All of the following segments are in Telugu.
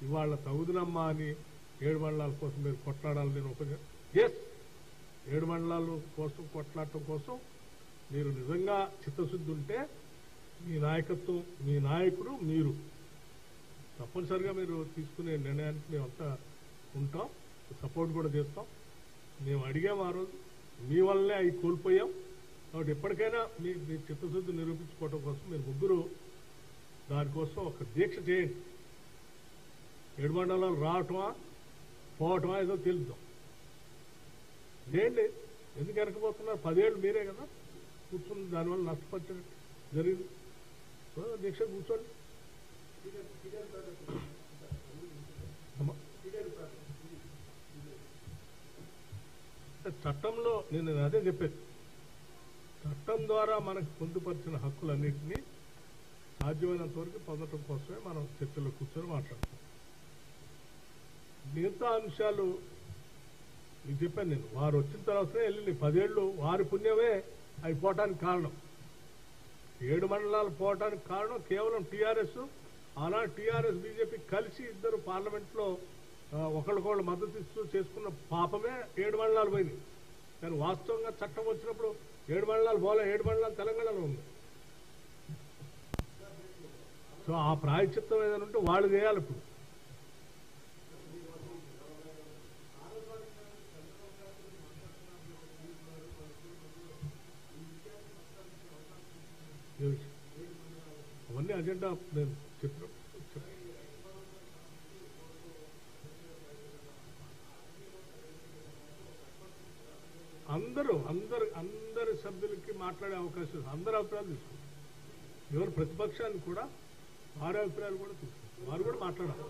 ఇవాళ తగుదునమ్మా అని 7 మండలాల కోసం మీరు కొట్లాడాలని నేను ఎస్ 7 మండలాల కోసం కొట్లాడటం కోసం మీరు నిజంగా చిత్తశుద్ధి ఉంటే మీ నాయకత్వం, మీ నాయకుడు, మీరు తప్పనిసరిగా మీరు తీసుకునే నిర్ణయానికి మేమంతా ఉంటాం, సపోర్ట్ కూడా చేస్తాం. మేము అడిగాం ఆ రోజు, మీ వల్లనే అవి కోల్పోయాం. కాబట్టి ఎప్పటికైనా మీ చిత్తశుద్ధి నిరూపించుకోవడం కోసం మీరు ముగ్గురు దానికోసం ఒక దీక్ష చేయండి. 7 మండలాలు రావటమా పోవటమా ఏదో తెలుద్దాం. చేయండి. ఎందుకు వెనకపోతున్నారు? 10 ఏళ్ళు మీరే కదా కూర్చుని దానివల్ల నష్టపరచడం జరిగింది. దీక్ష కూర్చోండి. చట్టంలో నేను అదే చెప్పేది, చట్టం ద్వారా మనకు పొందుపరిచిన హక్కులన్నింటినీ సాధ్యమైనంత వరకు పొందటం కోసమే మనం చర్చలో కూర్చొని మాట్లాడతాం. మిగతా అంశాలు మీకు చెప్పాను నేను, వారు వచ్చిన తర్వాతనే వెళ్ళింది. 10 ఏళ్ళు వారి పుణ్యమే అవి పోవటానికి కారణం. 7 మండలాలు పోవటానికి కారణం కేవలం టీఆర్ఎస్. ఆనాడు టీఆర్ఎస్ బీజేపీ కలిసి ఇద్దరు పార్లమెంట్లో ఒకళ్ళకొకళ్ళు మద్దతు ఇస్తూ చేసుకున్న పాపమే 7 మండలాలు పోయింది. కానీ వాస్తవంగా చట్టం వచ్చినప్పుడు 7 మండలాలు పోలే, 7 మండలాలు తెలంగాణలో ఉంది. సో ఆ ప్రాయశ్చిత్తం ఏదైనా ఉంటే వాళ్ళు చేయాలి. ఇప్పుడు అవన్నీ అజెండా నేను చెప్పిన అందరి సభ్యులకి మాట్లాడే అవకాశం, అందరి అభిప్రాయాలు తీసుకుంటారు. ఎవరు ప్రతిపక్షాన్ని కూడా వారి అభిప్రాయాలు కూడా తీసుకుంటారు, వారు కూడా మాట్లాడాలి.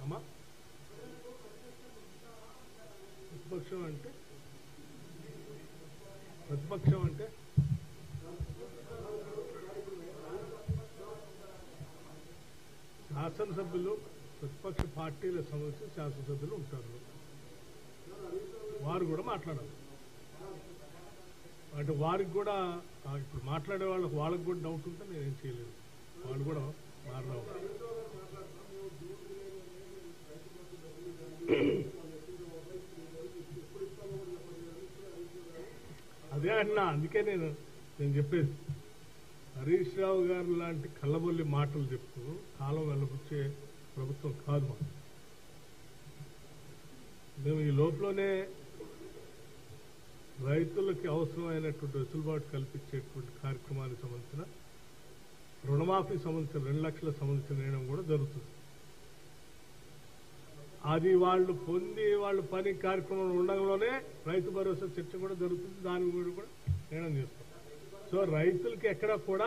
అమ్మా ప్రతిపక్షం అంటే శాసనసభ్యులు, ప్రతిపక్ష పార్టీల సంబంధించిన శాసనసభ్యులు ఉంటారు, వారు కూడా మాట్లాడాలి. అంటే వారికి కూడా ఇప్పుడు మాట్లాడే వాళ్ళకి కూడా డౌట్ ఉంటే నేనేం చేయలేదు, వాళ్ళు కూడా మాట్లాడాలి. అదే అన్నా, అందుకే నేను చెప్పేది, హరీష్ రావు గారు లాంటి కళ్ళబొల్లి మాటలు చెప్తూ కాలం వెళ్ళబుచ్చే ప్రభుత్వం కాదు మాకు. మేము ఈ లోపలనే రైతులకి అవసరమైనటువంటి వెసులుబాటు కల్పించేటువంటి కార్యక్రమానికి సంబంధించిన రుణమాఫీ సంబంధించిన 2 లక్షలకు సంబంధించిన నిర్ణయం కూడా జరుగుతుంది. అది వాళ్ళు పొంది వాళ్ళు పని కార్యక్రమం ఉండడంలోనే రైతు భరోసా చర్చ కూడా జరుగుతుంది, దాని గురించి కూడా నిర్ణయం చేస్తాం. సో రైతులకి ఎక్కడా కూడా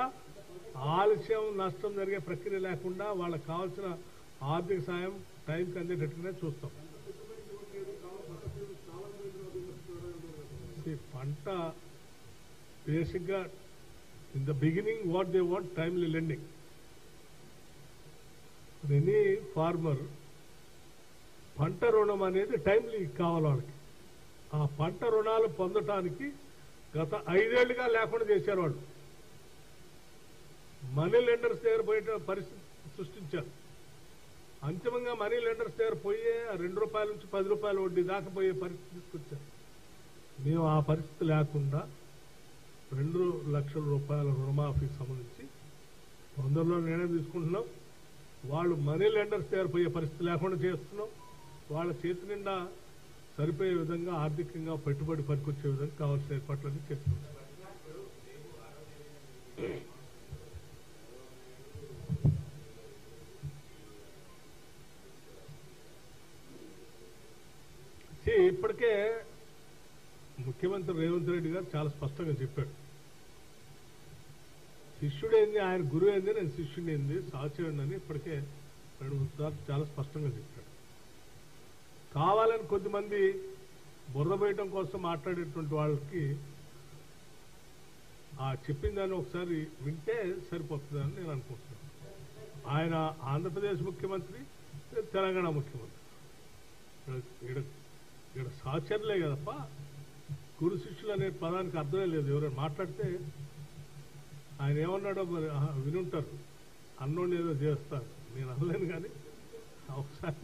ఆలస్యం, నష్టం జరిగే ప్రక్రియ లేకుండా వాళ్ళకి కావాల్సిన ఆర్థిక సాయం టైంకి అందేటట్టుగానే చూస్తాం. పంట బేసిక్ గా in the beginning what they want timely lending. Any farmer పంట రుణం అనేది టైమ్లీ కావాలి వాళ్ళకి. ఆ పంట రుణాలు పొందటానికి గత 5 ఏళ్లుగా లేకుండా చేశారు వాళ్ళు. మనీ లెండర్స్ దగ్గర పోయే పరిస్థితి సృష్టించారు. అంతిమంగా మనీ లెండర్స్ దగ్గర పోయే 2 రూపాయల నుంచి 10 రూపాయల వడ్డీ దాకా పోయే పరిస్థితి తీసుకొచ్చారు. మేము ఆ పరిస్థితి లేకుండా 2 లక్షల రూపాయల రుణమాఫీకి సంబంధించి తొందరలో నిర్ణయం తీసుకుంటున్నాం. వాళ్ళు మనీ లెండర్స్ దగ్గర పోయే పరిస్థితి లేకుండా చేస్తున్నాం. వాళ్ళ చేతి నిండా సరిపోయే విధంగా ఆర్థికంగా పెట్టుబడి పనికొచ్చే విధంగా కావాల్సిన ఏర్పాట్లన్నీ చేస్తున్నాం. ఇప్పటికే ముఖ్యమంత్రి రేవంత్ రెడ్డి గారు చాలా స్పష్టంగా చెప్పాడు, శిష్యుడేంది, ఆయన గురువు ఏంది, నేను శిష్యుడేంది, సహచరుడు అని ఇప్పటికే 2-3 సార్లు చాలా స్పష్టంగా చెప్పాడు. కావాలని కొద్దిమంది బుర్ర వేయటం కోసం మాట్లాడేటువంటి వాళ్ళకి ఆ చెప్పిన దాన్ని ఒకసారి వింటే సరిపోతుందని నేను అనుకుంటున్నాను. ఆయన ఆంధ్రప్రదేశ్ ముఖ్యమంత్రి, తెలంగాణ ముఖ్యమంత్రి. ఇక్కడ సహచరులే కదప్ప, గురు శిష్యులు అనే పదానికి అర్థమే లేదు. ఎవరైనా మాట్లాడితే ఆయన ఏమన్నాడో మరి వినుంటారు, అన్నోళ్ళు ఏదో చేస్తారు, నేను అనలేను కానీ ఒకసారి